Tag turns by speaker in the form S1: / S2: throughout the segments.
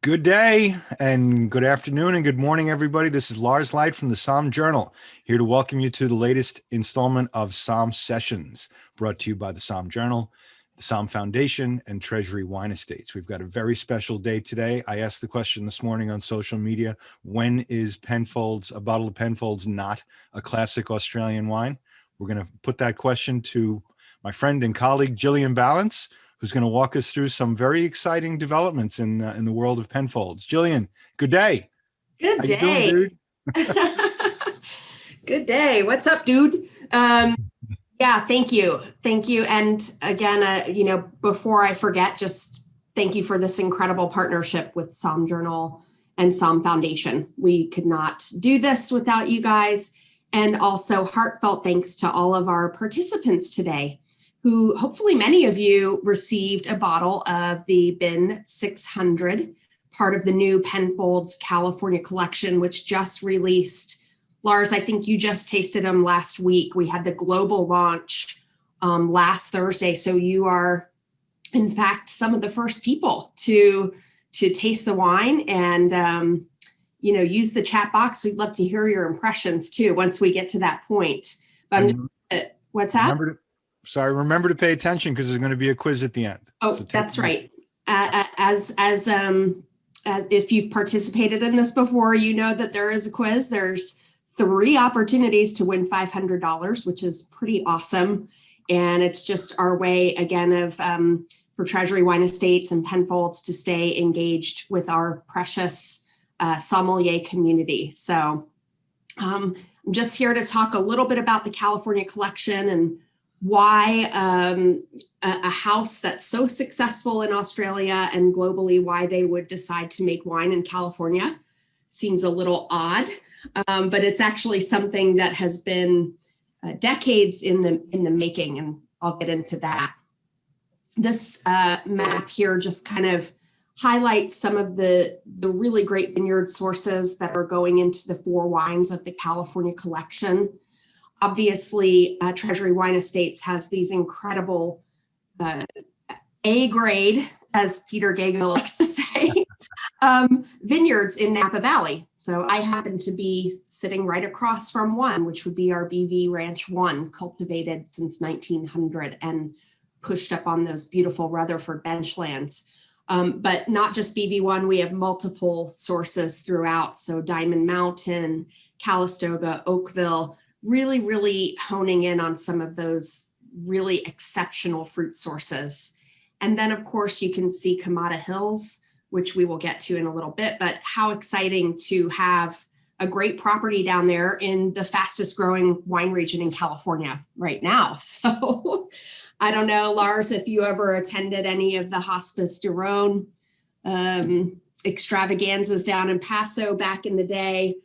S1: Good day and good afternoon and good morning, everybody. This is Lars Light from the Somm Journal, here to welcome you to the latest installment of Somm Sessions, brought to you by the Somm Journal, the SommFoundation, and Treasury Wine Estates. We've got a very special day today. I asked the question this morning on social media, when is Penfolds, a bottle of Penfolds, not a classic Australian wine? We're going to put that question to my friend and colleague, Jillian Balance, who's going to walk us through some very exciting developments in the world of Penfolds. Jillian, good day.
S2: Good
S1: How
S2: day.
S1: you doing,
S2: dude? Good day. What's up, dude? Yeah, thank you. Thank you. And again, before I forget, just thank you for this incredible partnership with Somm Journal and SommFoundation. We could not do this without you guys. And also heartfelt thanks to all of our participants today, who hopefully many of you received a bottle of the Bin 600, part of the new Penfolds California collection, which just released. Lars, I think you just tasted them last week. We had the global launch last Thursday. So you are, in fact, some of the first people to taste the wine and, use the chat box. We'd love to hear your impressions too, once we get to that point. But what's that?
S1: Remember to pay attention because there's going to be a quiz at the end.
S2: Oh, so that's right. As if you've participated in this before, you know that there is a quiz. There's 3 opportunities to win $500, which is pretty awesome. And it's just our way, again, of for Treasury Wine Estates and Penfolds to stay engaged with our precious sommelier community. So I'm just here to talk a little bit about the California collection and why a house that's so successful in Australia and globally, why they would decide to make wine in California. Seems a little odd, but it's actually something that has been decades in the making, and I'll get into that. This map here just kind of highlights some of the really great vineyard sources that are going into the 4 wines of the California collection. Obviously, Treasury Wine Estates has these incredible A-grade, as Peter Gago likes to say, vineyards in Napa Valley. So I happen to be sitting right across from one, which would be our BV Ranch 1, cultivated since 1900 and pushed up on those beautiful Rutherford benchlands. But not just BV1, we have multiple sources throughout. So Diamond Mountain, Calistoga, Oakville, really, really honing in on some of those really exceptional fruit sources. And then, of course, you can see Kamada Hills, which we will get to in a little bit, but how exciting to have a great property down there in the fastest growing wine region in California right now. So I don't know, Lars, if you ever attended any of the Hospice du Rhone extravaganzas down in Paso back in the day.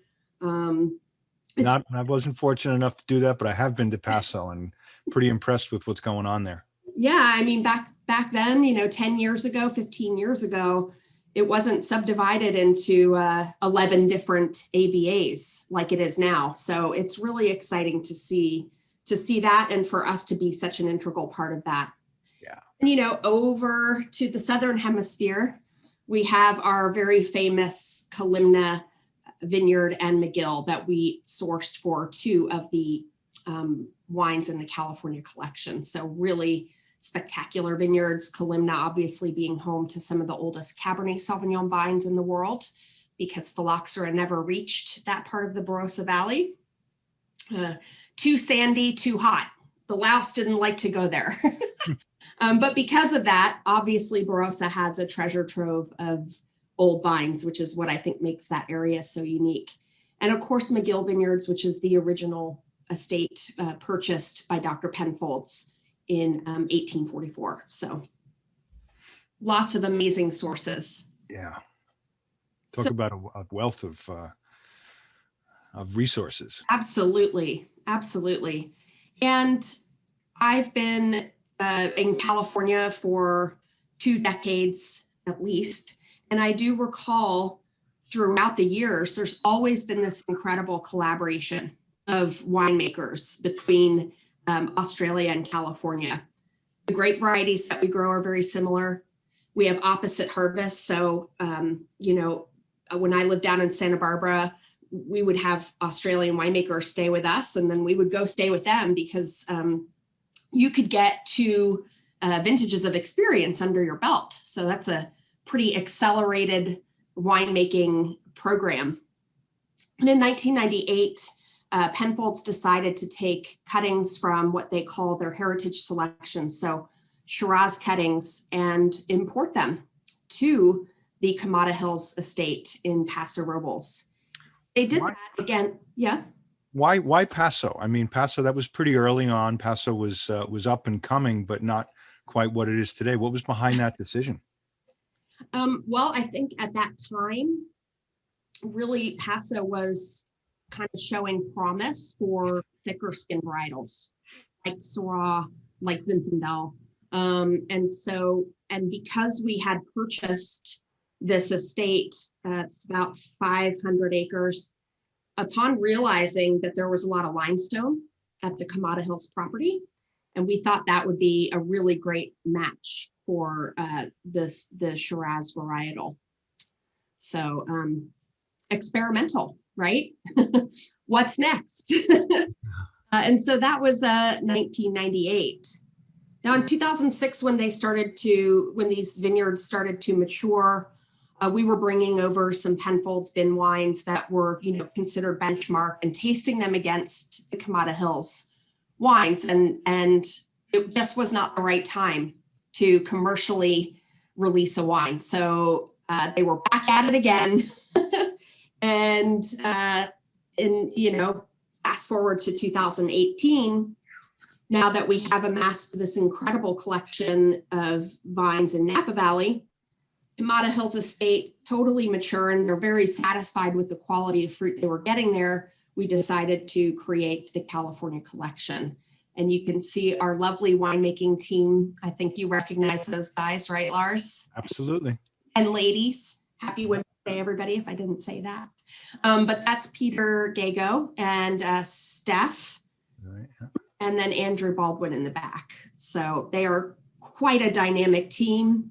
S1: I wasn't fortunate enough to do that, but I have been to Paso and pretty impressed with what's going on there.
S2: Yeah, I mean, back then, 10 years ago, 15 years ago, it wasn't subdivided into 11 different AVAs like it is now. So it's really exciting to see that and for us to be such an integral part of that.
S1: Yeah.
S2: And, over to the Southern Hemisphere, we have our very famous Kalimna Vineyard and McGill that we sourced for 2 of the wines in the California collection. So really spectacular vineyards. Kalimna obviously being home to some of the oldest Cabernet Sauvignon vines in the world, because phylloxera never reached that part of the Barossa Valley. Too sandy, too hot. The louse didn't like to go there. But because of that, obviously Barossa has a treasure trove of old vines, which is what I think makes that area so unique. And of course, McGill Vineyards, which is the original estate purchased by Dr. Penfolds in 1844. So lots of amazing sources.
S1: Yeah. Talk about a wealth of resources.
S2: Absolutely. Absolutely. And I've been in California for 2 decades at least. And I do recall throughout the years, there's always been this incredible collaboration of winemakers between Australia and California. The grape varieties that we grow are very similar. We have opposite harvests. So, when I lived down in Santa Barbara, we would have Australian winemakers stay with us, and then we would go stay with them because you could get 2 vintages of experience under your belt. So that's a pretty accelerated winemaking program. And in 1998, Penfolds decided to take cuttings from what they call their heritage selection, so Shiraz cuttings, and import them to the Kamada Hills estate in Paso Robles. They did that again. Yeah.
S1: Why Paso? I mean, Paso, that was pretty early on. Paso was up and coming, but not quite what it is today. What was behind that decision?
S2: Well, I think at that time, really Paso was kind of showing promise for thicker skin varietals, like Syrah, like Zinfandel. And because we had purchased this estate, it's about 500 acres, upon realizing that there was a lot of limestone at the Kamada Hills property, and we thought that would be a really great match for the Shiraz varietal. So experimental, right? What's next? And so that was 1998. Now in 2006, when these vineyards started to mature, we were bringing over some Penfolds bin wines that were, considered benchmark, and tasting them against the Kamada Hills wines. And it just was not the right time to commercially release a wine. So they were back at it again. And fast forward to 2018, now that we have amassed this incredible collection of vines in Napa Valley, Kamada Hills estate totally mature, and they're very satisfied with the quality of fruit they were getting there. We decided to create the California Collection. And you can see our lovely winemaking team. I think you recognize those guys, right, Lars?
S1: Absolutely.
S2: And ladies. Happy Women's Day, everybody, if I didn't say that. But that's Peter Gago and Steph,
S1: Right. Yeah.
S2: and then Andrew Baldwin in the back. So they are quite a dynamic team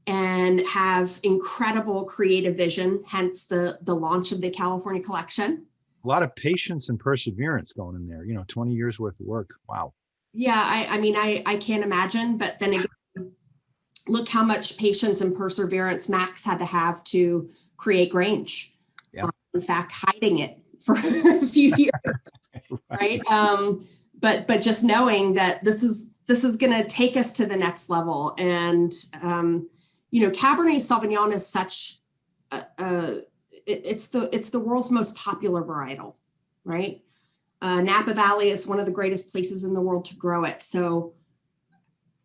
S2: and have incredible creative vision, hence the launch of the California Collection.
S1: A lot of patience and perseverance going in there, 20 years worth of work. Wow.
S2: Yeah, I can't imagine, but then again, look how much patience and perseverance Max had to have to create Grange.
S1: Yeah.
S2: In fact, hiding it for a few years, right? But just knowing that this is going to take us to the next level. And Cabernet Sauvignon is such it's the world's most popular varietal, right? Napa Valley is one of the greatest places in the world to grow it. So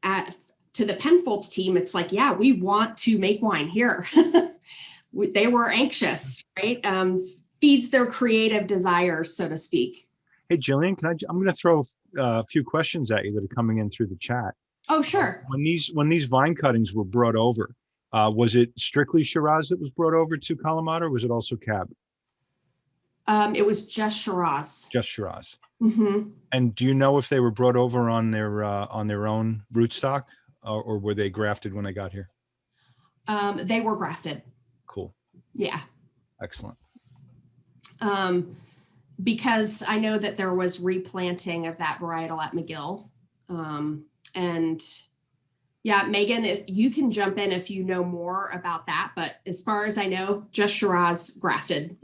S2: to the Penfolds team, it's like, yeah, we want to make wine here. They were anxious, right? Feeds their creative desires, so to speak.
S1: Hey, Jillian, I'm going to throw a few questions at you that are coming in through the chat.
S2: Oh, sure.
S1: When these vine cuttings were brought over, was it strictly Shiraz that was brought over to Kalimata, or was it also Cab?
S2: It was just Shiraz.
S1: Just Shiraz.
S2: Mm-hmm.
S1: And do you know if they were brought over on their own rootstock, or were they grafted when they got here?
S2: They were grafted.
S1: Cool.
S2: Yeah.
S1: Excellent.
S2: Because I know that there was replanting of that varietal at McGill. And yeah, Megan, if you can jump in if you know more about that, but as far as I know, just Shiraz grafted.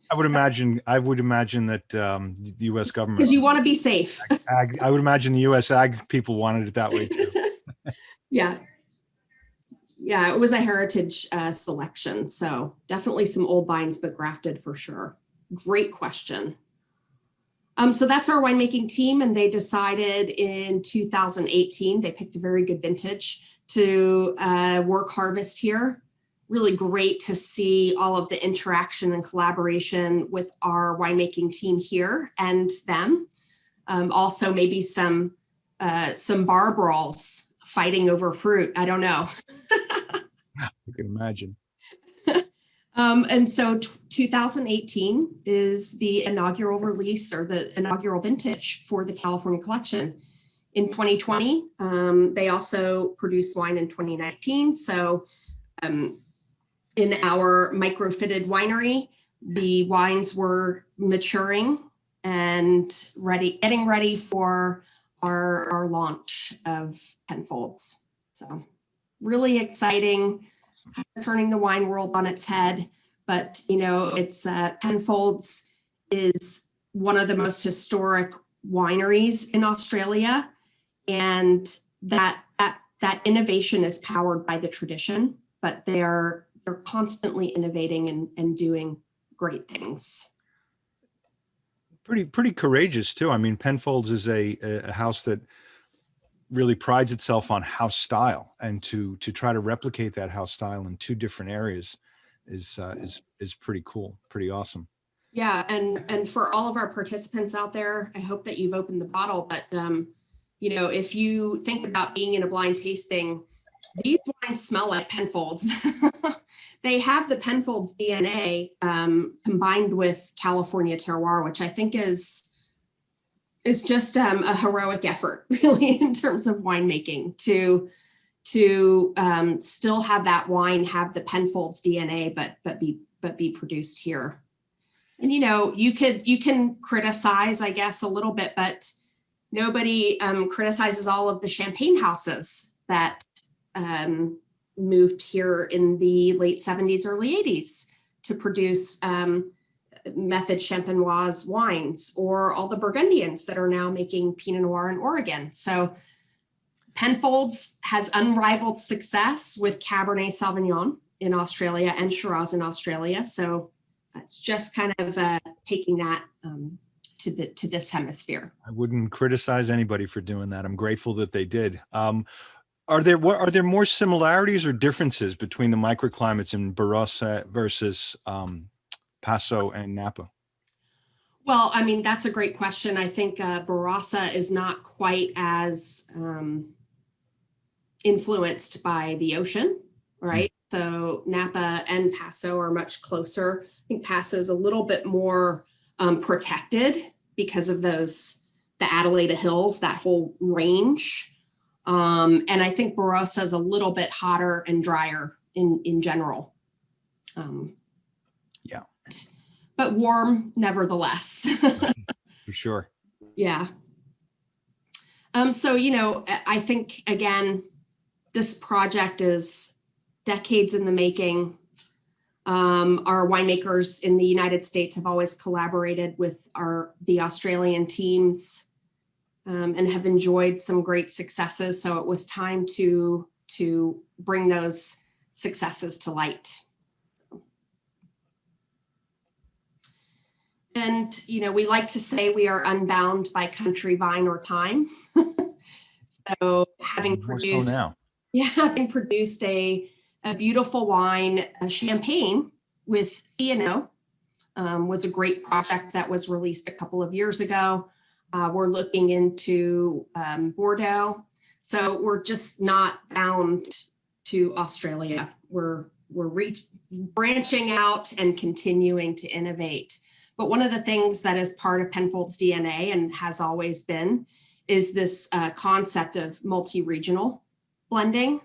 S1: I would imagine that the U.S. government,
S2: because you want to be safe.
S1: I would imagine the U.S. ag people wanted it that way too.
S2: Yeah, it was a heritage selection, so definitely some old vines, but grafted for sure. Great question. So that's our winemaking team, and they decided in 2018, they picked a very good vintage to work harvest here. Really great to see all of the interaction and collaboration with our winemaking team here and them. Also maybe some bar brawls fighting over fruit. I don't know.
S1: I can imagine.
S2: And so 2018 is the inaugural release or the inaugural vintage for the California Collection. in 2020. They also produced wine in 2019. So in our microfitted winery, the wines were maturing and getting ready for our launch of Penfolds. So really exciting, turning the wine world on its head. But, you know, it's Penfolds is one of the most historic wineries in Australia. And that innovation is powered by the tradition, but they're constantly innovating and doing great things.
S1: Pretty courageous too. I mean, Penfolds is a house that really prides itself on house style, and to try to replicate that house style in two different areas is pretty cool, pretty awesome.
S2: Yeah, and for all of our participants out there, I hope that you've opened the bottle, but you know, if you think about being in a blind tasting, these wines smell like Penfolds. They have the Penfolds DNA combined with California terroir, which I think is just a heroic effort, really, in terms of winemaking, to still have that wine have the Penfolds DNA, but be produced here. And you know, you can criticize, I guess, a little bit, but nobody criticizes all of the champagne houses that moved here in the late 70s, early 80s to produce method champenoise wines, or all the Burgundians that are now making Pinot Noir in Oregon. So Penfolds has unrivaled success with Cabernet Sauvignon in Australia and Shiraz in Australia. So it's just kind of taking that to this hemisphere.
S1: I wouldn't criticize anybody for doing that. I'm grateful that they did. Are there more similarities or differences between the microclimates in Barrass versus Paso and Napa?
S2: Well, I mean, that's a great question. I think Barossa is not quite as influenced by the ocean, right? So Napa and Paso are much closer. I think Paso is a little bit more protected because of the Adelaida Hills, that whole range. And I think Barossa is a little bit hotter and drier in general.
S1: Yeah.
S2: But warm, nevertheless.
S1: For sure.
S2: Yeah. So, you know, I think, again, this project is decades in the making. Our winemakers in the United States have always collaborated with the Australian teams and have enjoyed some great successes. So it was time to bring those successes to light. And, you know, we like to say we are unbound by country, vine, or time. So having produced a beautiful wine, a champagne with Theano, was a great project that was released a couple of years ago. We're looking into Bordeaux. So we're just not bound to Australia. We're branching out and continuing to innovate. But one of the things that is part of Penfolds DNA and has always been is this concept of multi-regional blending.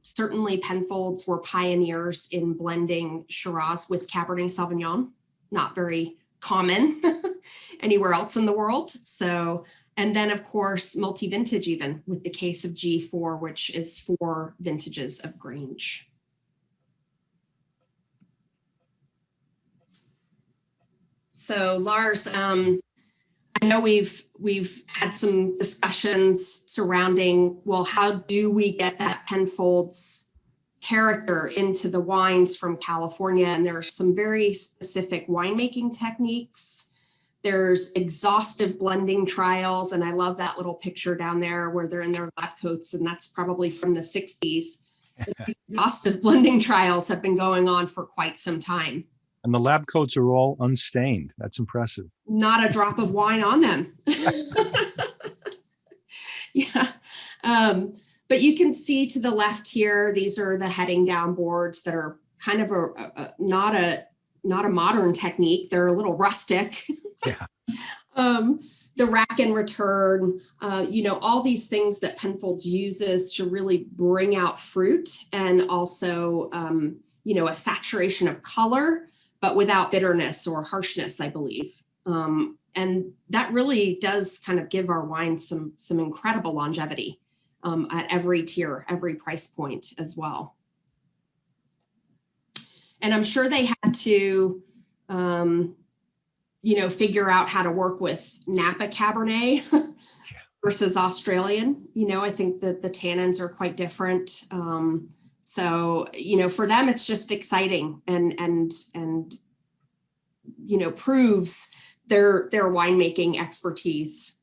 S2: Certainly Penfolds were pioneers in blending Shiraz with Cabernet Sauvignon, not very common anywhere else in the world. So, and then of course, multi-vintage, even with the case of G4, which is 4 vintages of Grange. So Lars, I know we've had some discussions surrounding, well, how do we get that Penfolds character into the wines from California? And there are some very specific winemaking techniques. There's exhaustive blending trials. And I love that little picture down there where they're in their lab coats, and that's probably from the 60s. These exhaustive blending trials have been going on for quite some time.
S1: And the lab coats are all unstained. That's impressive.
S2: Not a drop of wine on them. Yeah. But you can see to the left here, these are the heading down boards that are kind of not a modern technique. They're a little rustic.
S1: Yeah.
S2: The rack and return, all these things that Penfolds uses to really bring out fruit and also, a saturation of color, but without bitterness or harshness, I believe. And that really does kind of give our wine some incredible longevity at every tier, every price point as well. And I'm sure they had to, figure out how to work with Napa Cabernet versus Australian. I think that the tannins are quite different. So, for them, it's just exciting and proves their winemaking expertise,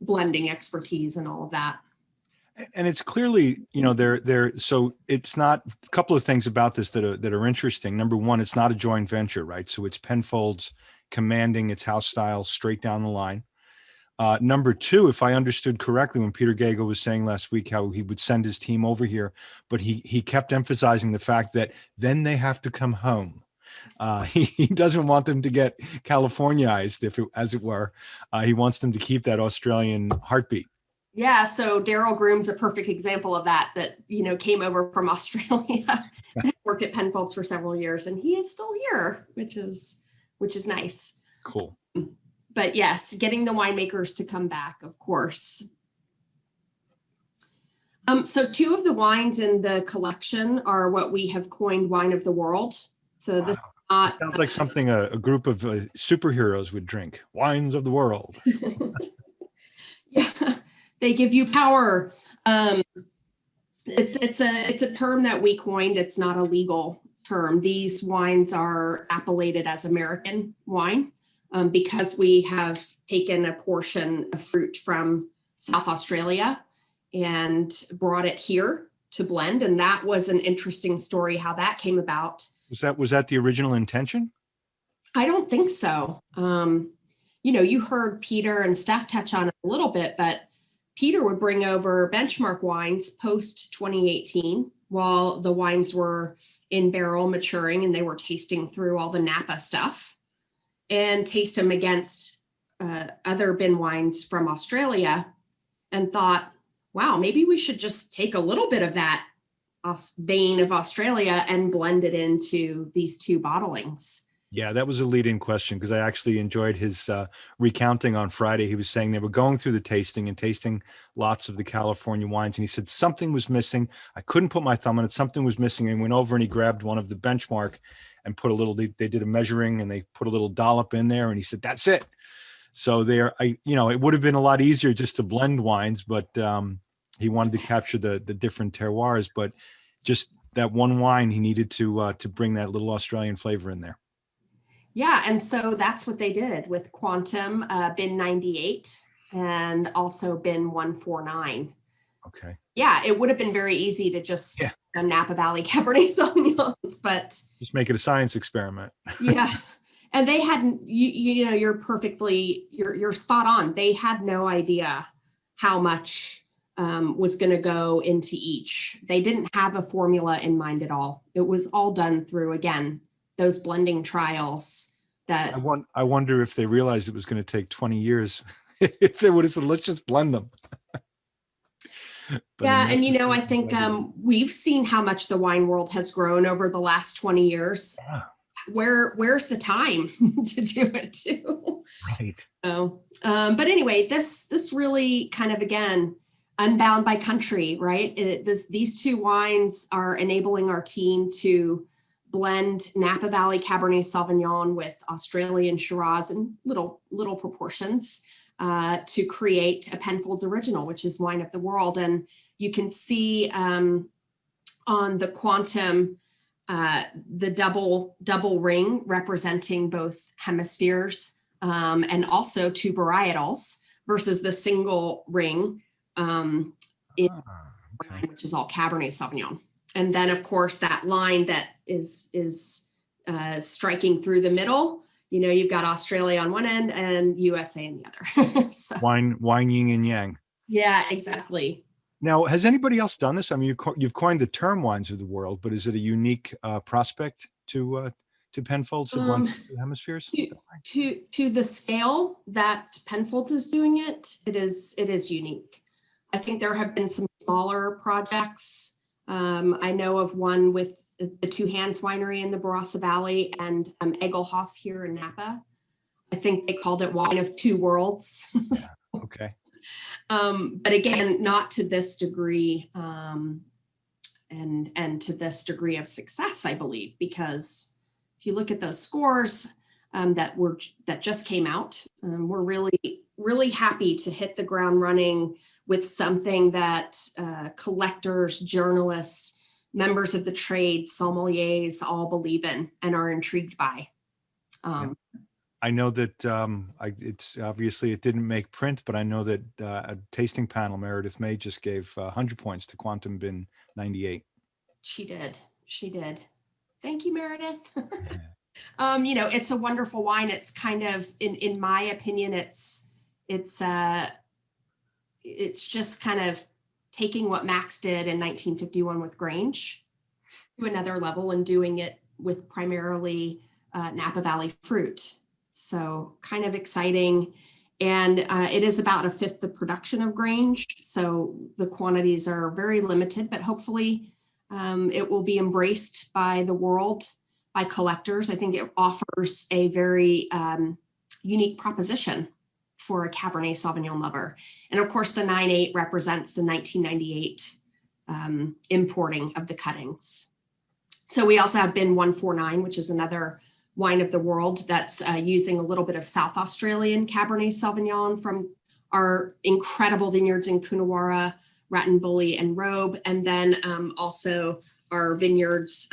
S2: blending expertise, and all of that.
S1: And it's clearly, they're so it's not a couple of things about this that are interesting. Number one, it's not a joint venture, right? So it's Penfolds commanding its house style straight down the line. Number two, if I understood correctly, when Peter Gago was saying last week how he would send his team over here, but he kept emphasizing the fact that then they have to come home. He doesn't want them to get Californiaized, as it were. He wants them to keep that Australian heartbeat.
S2: Yeah, so Daryl Groom's a perfect example of that came over from Australia and worked at Penfolds for several years, and he is still here, which is nice.
S1: Cool.
S2: But yes, getting the winemakers to come back, of course. So two of the wines in the collection are what we have coined Wine of the World. So this
S1: sounds like something a group of superheroes would drink. Wines of the world.
S2: Yeah. They give you power. It's a term that we coined. It's not a legal term. These wines are appellated as American wine because we have taken a portion of fruit from South Australia and brought it here to blend. And that was an interesting story how that came about.
S1: Was that the original intention?
S2: I don't think so. You heard Peter and Steph touch on it a little bit, but Peter would bring over benchmark wines post 2018 while the wines were in barrel maturing and they were tasting through all the Napa stuff and taste them against other bin wines from Australia and thought, wow, maybe we should just take a little bit of that vein of Australia and blend it into these two bottlings.
S1: Yeah, that was a lead-in question because I actually enjoyed his recounting on Friday. He was saying they were going through the tasting and tasting lots of the California wines. And he said something was missing. I couldn't put my thumb on it. Something was missing. And went over and he grabbed one of the benchmark and put a little, they did a measuring and they put a little dollop in there. And he said, that's it. So it would have been a lot easier just to blend wines, but he wanted to capture the different terroirs. But just that one wine, he needed to bring that little Australian flavor in there.
S2: Yeah, and so that's what they did with Quantum, bin 98, and also bin 149.
S1: Okay.
S2: Yeah, it would have been very easy to just Napa Valley Cabernet Sauvignons, but
S1: just make it a science experiment.
S2: Yeah, and they hadn't. You're spot on. They had no idea how much was going to go into each. They didn't have a formula in mind at all. It was all done through, again, those blending trials that
S1: I wonder if they realized it was going to take 20 years if they would have said, let's just blend them.
S2: Yeah. And, I think we've seen how much the wine world has grown over the last 20 years.
S1: Yeah.
S2: Where's the time to do it too?
S1: Right.
S2: So, but anyway, this really kind of, again, unbound by country, right? These two wines are enabling our team to blend Napa Valley Cabernet Sauvignon with Australian Shiraz in little proportions to create a Penfolds original, which is Wine of the World. And you can see on the Quantum, the double ring representing both hemispheres and also two varietals versus the single ring which is all Cabernet Sauvignon. And then, of course, that line that is striking through the middle, you've got Australia on one end and USA on the other. So,
S1: wine yin and yang.
S2: Yeah, exactly.
S1: Now, has anybody else done this? I mean, you've coined the term Wines of the World, but is it a unique prospect to to Penfolds to blend the hemispheres?
S2: To the scale that Penfolds is doing it, it is unique. I think there have been some smaller projects. I know of one with the Two Hands Winery in the Barrass Valley and Egelhof here in Napa. I think they called it Wine of Two Worlds.
S1: Yeah. Okay.
S2: But again, not to this degree, and to this degree of success, I believe, because if you look at those scores that just came out, we're really happy to hit the ground running with something that collectors, journalists, members of the trade, sommeliers all believe in and are intrigued by.
S1: I know that it's obviously it didn't make print, but I know that a tasting panel, Meredith May, just gave 100 points to Quantum Bin 98.
S2: She did. Thank you, Meredith. It's a wonderful wine. It's kind of, in my opinion, it's just kind of taking what Max did in 1951 with Grange to another level and doing it with primarily Napa Valley fruit. So kind of exciting. And it is about a fifth the production of Grange. So the quantities are very limited, but hopefully it will be embraced by the world, by collectors. I think it offers a very unique proposition for a Cabernet Sauvignon lover. And of course, the 9.8 represents the 1998 importing of the cuttings. So we also have Bin 149, which is another wine of the world that's using a little bit of South Australian Cabernet Sauvignon from our incredible vineyards in Coonawarra, Rattenbury, and Robe. And then also our vineyards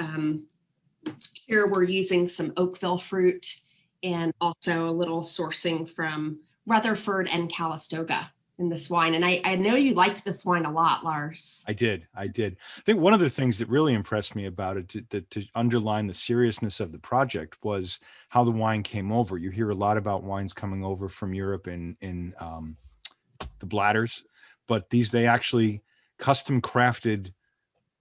S2: here, we're using some Oakville fruit and also a little sourcing from Rutherford and Calistoga in this wine. And I know you liked this wine a lot, Lars.
S1: I did. I think one of the things that really impressed me about it, to underline the seriousness of the project, was how the wine came over. You hear a lot about wines coming over from Europe in the bladders, but they actually custom crafted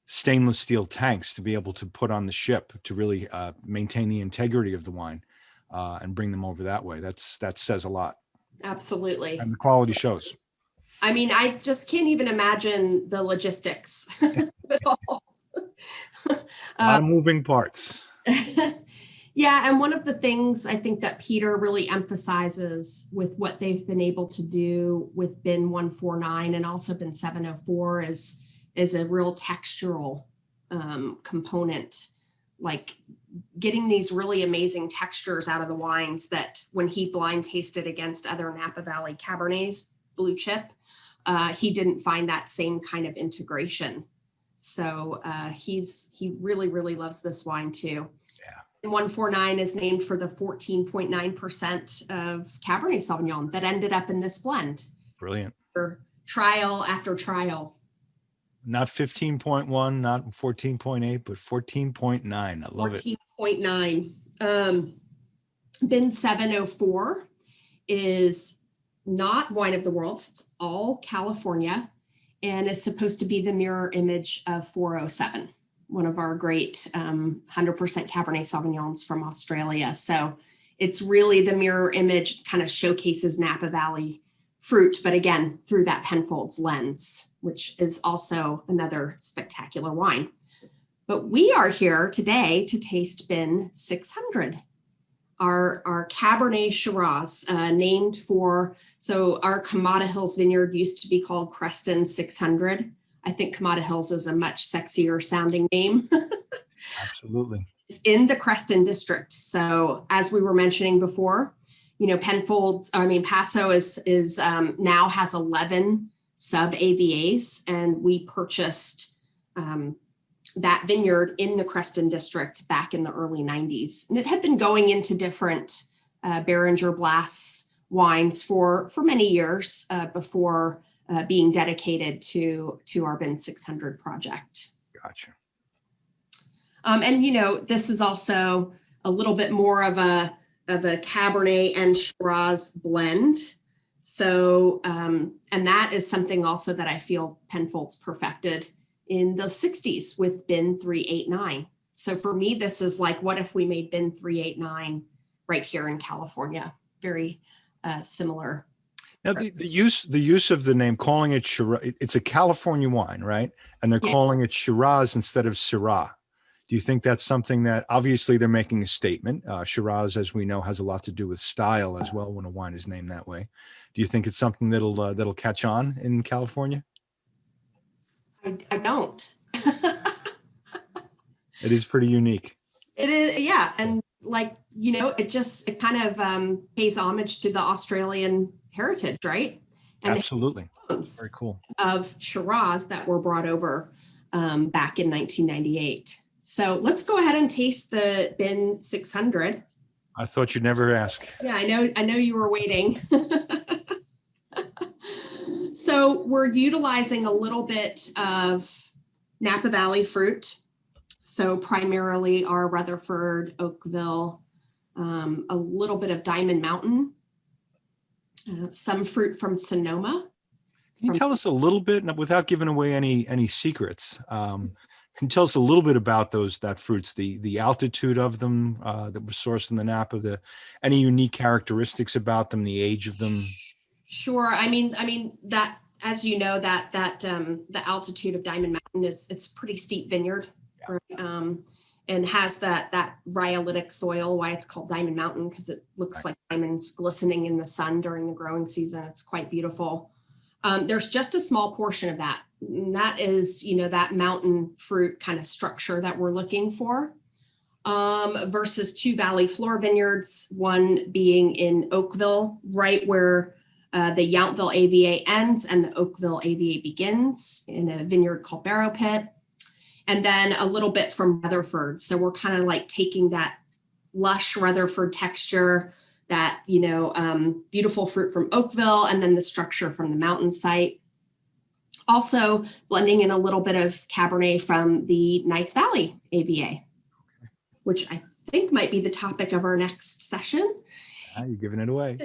S1: stainless steel tanks to be able to put on the ship to really maintain the integrity of the wine and bring them over that way. That says a lot.
S2: Absolutely.
S1: And the quality shows.
S2: I mean, I just can't even imagine the logistics at all.
S1: A lot of moving parts.
S2: Yeah, and one of the things I think that Peter really emphasizes with what they've been able to do with Bin 149 and also Bin 704 is a real textural component, like getting these really amazing textures out of the wines that when he blind tasted against other Napa Valley Cabernets, blue chip, he didn't find that same kind of integration. So he really, really loves this wine too.
S1: Yeah.
S2: And 149 is named for the 14.9% of Cabernet Sauvignon that ended up in this blend.
S1: Brilliant.
S2: Trial after trial.
S1: Not 15.1, not 14.8, but 14.9. I love it.
S2: 14.9. Bin 704 is not wine of the world. It's all California and is supposed to be the mirror image of 407, one of our great 100% Cabernet Sauvignons from Australia. So it's really the mirror image, kind of showcases Napa Valley fruit, but again, through that Penfolds lens, which is also another spectacular wine. But we are here today to taste Bin 600. Our Cabernet Shiraz, named for, so our Kamada Hills vineyard used to be called Creston 600. I think Kamada Hills is a much sexier sounding name.
S1: Absolutely.
S2: It's in the Creston district. So as we were mentioning before, Paso is now has 11 sub AVAs, and we purchased that vineyard in the Creston district back in the early 90s. And it had been going into different Beringer Blass wines for many years before being dedicated to our Bin 600 project.
S1: Gotcha.
S2: And this is also a little bit more of a Cabernet and Shiraz blend. So, and that is something also that I feel Penfolds perfected in the 60s with Bin 389. So for me, this is like, what if we made Bin 389 right here in California? Very similar.
S1: Now, the use of the name, calling it Shiraz, it's a California wine, right? And they're
S2: Yes.
S1: calling it Shiraz instead of Syrah. Do you think that's something that, obviously they're making a statement? Shiraz, as we know, has a lot to do with style as well when a wine is named that way. Do you think it's something that'll catch on in California?
S2: I don't.
S1: It is pretty unique.
S2: It is, yeah. And like, it kind of pays homage to the Australian heritage, right? And
S1: Absolutely. Very cool.
S2: Of Shiraz that were brought over back in 1998. So let's go ahead and taste the Bin 600.
S1: I thought you'd never ask.
S2: Yeah, I know you were waiting. So we're utilizing a little bit of Napa Valley fruit. So primarily our Rutherford, Oakville, a little bit of Diamond Mountain, some fruit from Sonoma.
S1: Can you tell us a little bit, without giving away any secrets? Can you tell us a little bit about that fruits, the altitude of them that were sourced in the Napa, any unique characteristics about them, the age of them? Sure.
S2: I mean that, as you know, that the altitude of Diamond Mountain it's pretty steep vineyard, yeah. Right? And has that rhyolitic soil. Why it's called Diamond Mountain, because it looks like diamonds glistening in the sun during the growing season. It's quite beautiful. There's just a small portion of that. And that is, that mountain fruit kind of structure that we're looking for. Versus two valley floor vineyards, one being in Oakville, right where the Yountville AVA ends and the Oakville AVA begins, in a vineyard called Barrow Pit. And then a little bit from Rutherford. So we're kind of like taking that lush Rutherford texture, that, beautiful fruit from Oakville, and then the structure from the mountain site. Also blending in a little bit of Cabernet from the Knights Valley AVA, which I think might be the topic of our next session.
S1: You're giving it away.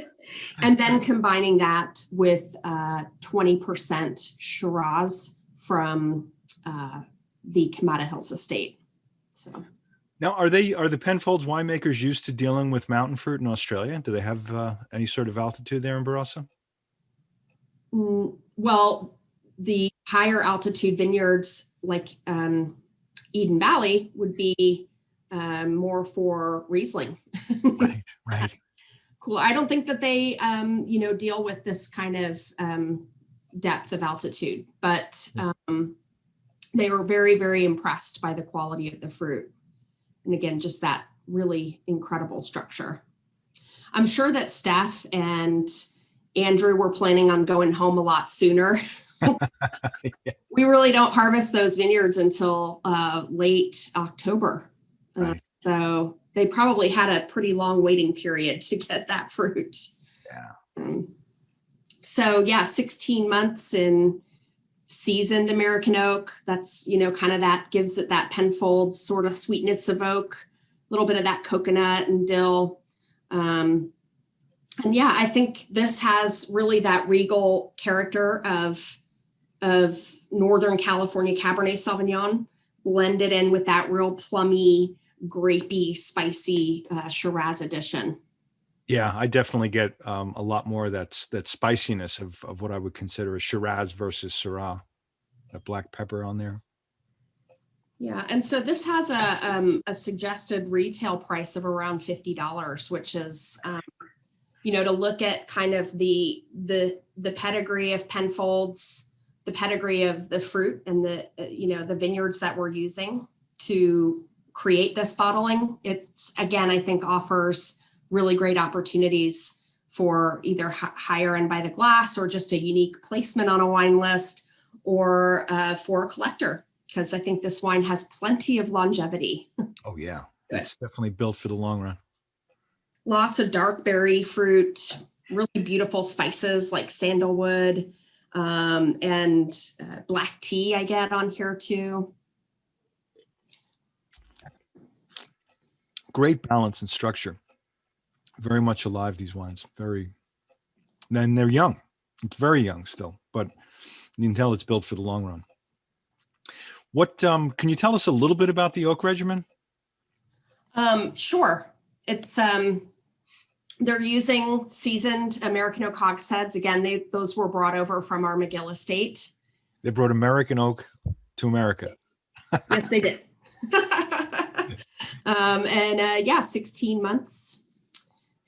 S2: And then combining that with 20% Shiraz from the Kamada Hills estate. So
S1: now, are the Penfolds winemakers used to dealing with mountain fruit in Australia? Do they have any sort of altitude there in Barossa?
S2: Well, the higher altitude vineyards like Eden Valley would be more for Riesling.
S1: Right.
S2: Cool. I don't think that they, deal with this kind of depth of altitude, but they were very, very impressed by the quality of the fruit. And again, just that really incredible structure. I'm sure that Steph and Andrew were planning on going home a lot sooner. Yeah. We really don't harvest those vineyards until late October. Right. So they probably had a pretty long waiting period to get that fruit.
S1: Yeah.
S2: So yeah, 16 months in seasoned American oak. That's, kind of that gives it that Penfolds sort of sweetness of oak, a little bit of that coconut and dill. And yeah, I think this has really that regal character of Northern California Cabernet Sauvignon blended in with that real plummy, grapey, spicy Shiraz addition.
S1: Yeah, I definitely get a lot more of that spiciness of what I would consider a Shiraz versus Syrah, that black pepper on there.
S2: Yeah, and so this has a suggested retail price of around $50, which is, to look at kind of the pedigree of Penfolds, the pedigree of the fruit, and the vineyards that we're using to create this bottling. It's, again, I think offers really great opportunities for either higher end by the glass, or just a unique placement on a wine list, or for a collector, because I think this wine has plenty of longevity.
S1: Oh yeah, it's definitely built for the long run.
S2: Lots of dark berry fruit, really beautiful spices like sandalwood, and black tea I get on here too.
S1: Great balance and structure. Very much alive, these wines. Then they're young. It's very young still, but you can tell it's built for the long run. What can you tell us a little bit about the oak regimen?
S2: Sure. It's they're using seasoned American oak hogsheads. Again, those were brought over from our McGill estate.
S1: They brought American oak to America.
S2: Yes, yes they did. Yeah, 16 months.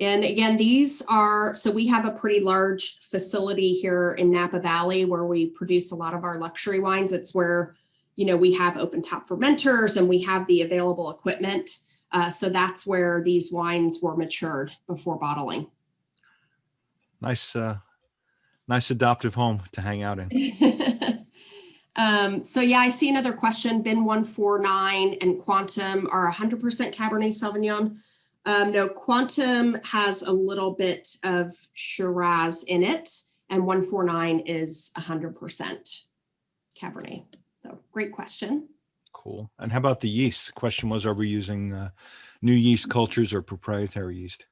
S2: And again, these are, so we have a pretty large facility here in Napa Valley where we produce a lot of our luxury wines. It's where, we have open top fermenters and we have the available equipment. So that's where these wines were matured before bottling.
S1: Nice adoptive home to hang out in.
S2: So yeah, I see another question. Bin 149 and Quantum are 100% Cabernet Sauvignon. No, Quantum has a little bit of Shiraz in it, and 149 is 100% Cabernet. So great question.
S1: Cool. And how about the yeast? The question was, are we using new yeast cultures or proprietary yeast?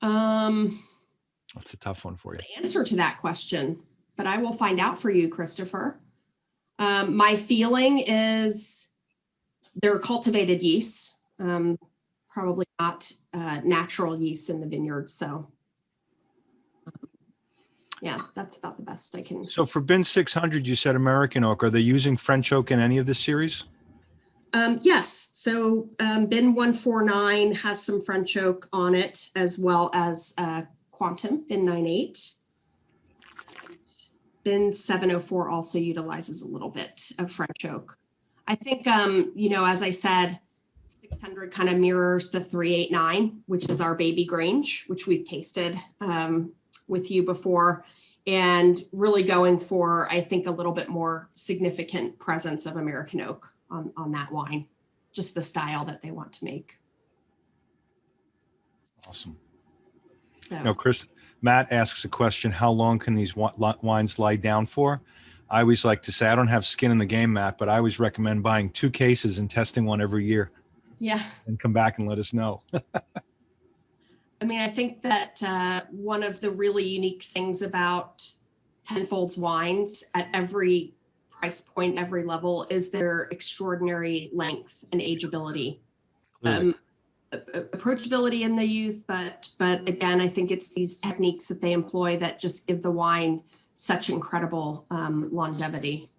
S1: That's a tough one for you.
S2: The answer to that question, but I will find out for you, Christopher. My feeling is they're cultivated yeasts, probably not natural yeasts in the vineyard. So yeah, that's about the best I can.
S1: So for Bin 600, you said American oak. Are they using French oak in any of this series?
S2: Yes. So Bin 149 has some French oak on it, as well as Quantum Bin 98. Bin 704 also utilizes a little bit of French oak. I think, as I said, 600 kind of mirrors the 389, which is our baby Grange, which we've tasted with you before, and really going for, I think, a little bit more significant presence of American oak on that wine, just the style that they want to make.
S1: Awesome.
S2: So.
S1: Now, Matt asks a question, how long can these wines lie down for? I always like to say, I don't have skin in the game, Matt, but I always recommend buying 2 cases and testing one every year.
S2: Yeah.
S1: And come back and let us know.
S2: I mean, I think that one of the really unique things about Penfolds wines at every price point, every level, is their extraordinary length and ageability. Approachability in the youth, but again, I think it's these techniques that they employ that just give the wine such incredible longevity.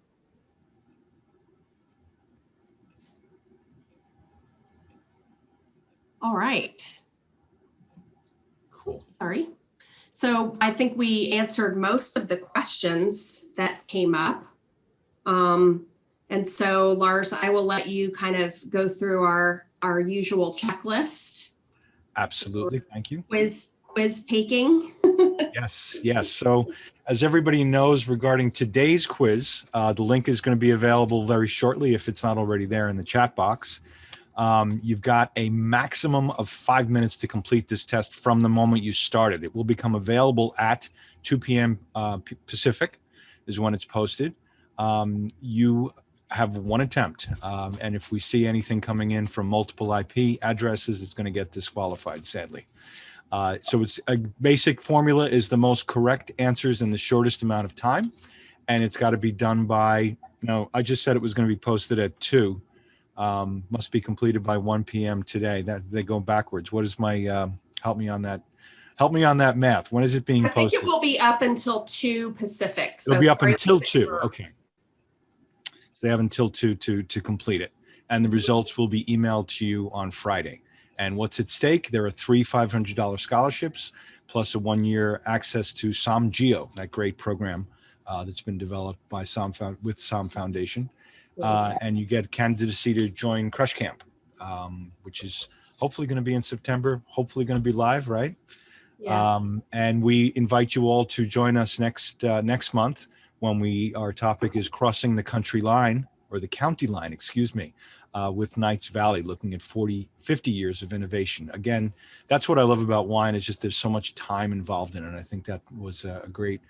S2: All right.
S1: Cool.
S2: Sorry. So I think we answered most of the questions that came up. And so Lars, I will let you kind of go through our usual checklist.
S1: Absolutely. Thank you.
S2: Quiz taking.
S1: Yes. So as everybody knows regarding today's quiz, the link is going to be available very shortly if it's not already there in the chat box. You've got a maximum of 5 minutes to complete this test from the moment you started. It will become available at 2 p.m. Pacific is when it's posted. You have one attempt, and if we see anything coming in from multiple IP addresses, it's going to get disqualified, sadly. So it's a basic formula is the most correct answers in the shortest amount of time, and it's got to be done by, I just said it was going to be posted at 2. Must be completed by 1 p.m. today. That they go backwards. What is my help me on that? Help me on that math. When is it being posted?
S2: I think it will be up until 2 Pacific.
S1: It'll be up until 2. Okay. So they have until 2 to complete it. And the results will be emailed to you on Friday. And what's at stake? There are 3 $500 scholarships plus a 1-year access to SommGeo, that great program that's been developed by with SommFoundation. And you get candidacy to join Crush Camp, which is hopefully going to be in September, hopefully going to be live, right?
S2: Yes.
S1: And we invite you all to join us next month when our topic is crossing the country line, or the county line, excuse me, with Knights Valley, looking at 50 years of innovation. Again, that's what I love about wine, is just there's so much time involved in it. And I think that was a great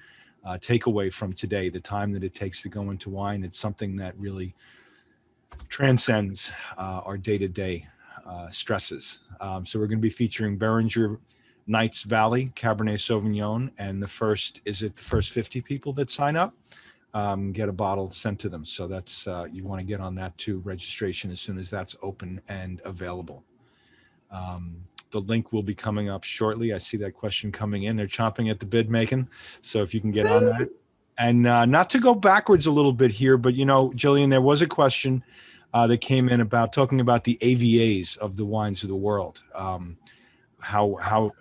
S1: takeaway from today, the time that it takes to go into wine. It's something that really transcends our day-to-day stresses. So we're going to be featuring Beringer Knights Valley Cabernet Sauvignon, and is it the first 50 people that sign up? get a bottle sent to them. So that's, you want to get on that too, registration as soon as that's open and available. The link will be coming up shortly. I see that question coming in. They're chomping at the bid, Macon. So if you can get on that. And not to go backwards a little bit here, but, you know, Jillian, there was a question that came in about talking about the AVAs of the wines of the world. How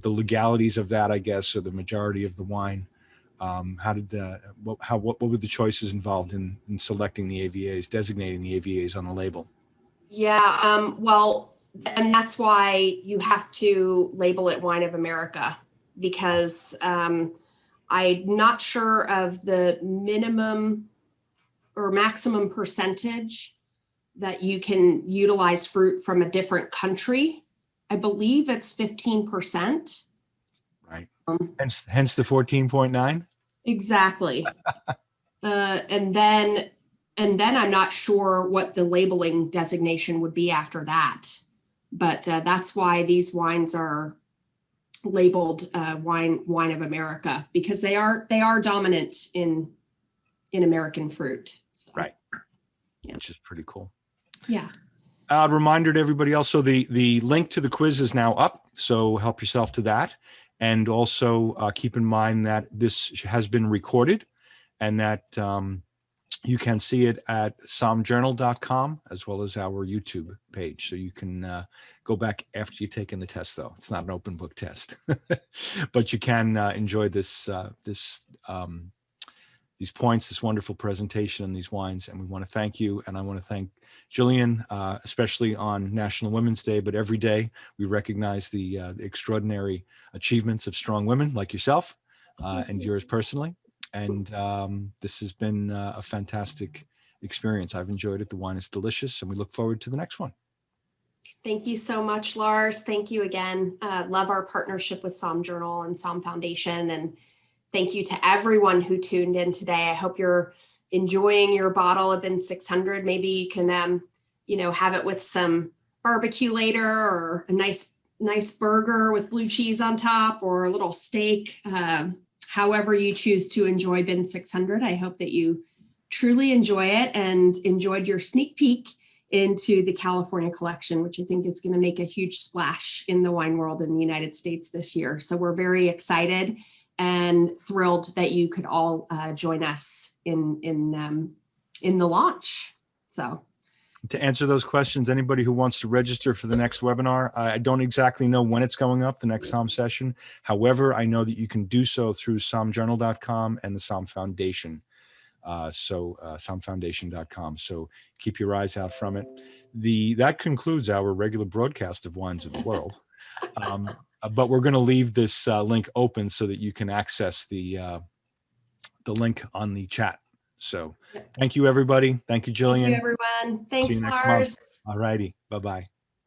S1: the legalities of that, I guess, or the majority of the wine. How did what were the choices involved in selecting the AVAs, designating the AVAs on the label?
S2: Yeah, well, and that's why you have to label it Wine of America, because I'm not sure of the minimum or maximum percentage that you can utilize fruit from a different country. I believe it's 15%.
S1: Right. Hence the 14.9.
S2: Exactly. And then I'm not sure what the labeling designation would be after that. But that's why these wines are labeled wine of America, because they are dominant in American fruit. So,
S1: right.
S2: Yeah.
S1: Which is pretty cool.
S2: Yeah.
S1: Reminder to everybody else. So the link to the quiz is now up. So help yourself to that. And also keep in mind that this has been recorded and that you can see it at SommJournal.com as well as our YouTube page. So you can go back after you've taken the test, though. It's not an open book test, but you can enjoy these points, this wonderful presentation and these wines. And we want to thank you. And I want to thank Jillian, especially on National Women's Day, but every day we recognize the extraordinary achievements of strong women like yourself and yours personally. And this has been a fantastic experience. I've enjoyed it. The wine is delicious, and we look forward to the next one.
S2: Thank you so much, Lars. Thank you again. Love our partnership with Somm Journal and SommFoundation. And thank you to everyone who tuned in today. I hope you're enjoying your bottle of Bin 600. Maybe you can, have it with some barbecue later, or a nice burger with blue cheese on top, or a little steak. However you choose to enjoy Bin 600, I hope that you truly enjoy it and enjoyed your sneak peek into the California collection, which I think is going to make a huge splash in the wine world in the United States this year. So we're very excited and thrilled that you could all join us in the launch. So,
S1: to answer those questions, anybody who wants to register for the next webinar, I don't exactly know when it's going up, the next Somm session. However, I know that you can do so through SommJournal.com and the Somm Foundation. SommFoundation.com. So keep your eyes out from it. That concludes our regular broadcast of Wines of the World. But we're going to leave this link open so that you can access the link on the chat. So Thank you, everybody. Thank you, Jillian.
S2: Thank you, everyone. Thanks,
S1: See you next
S2: Lars.
S1: month. All righty. Bye-bye.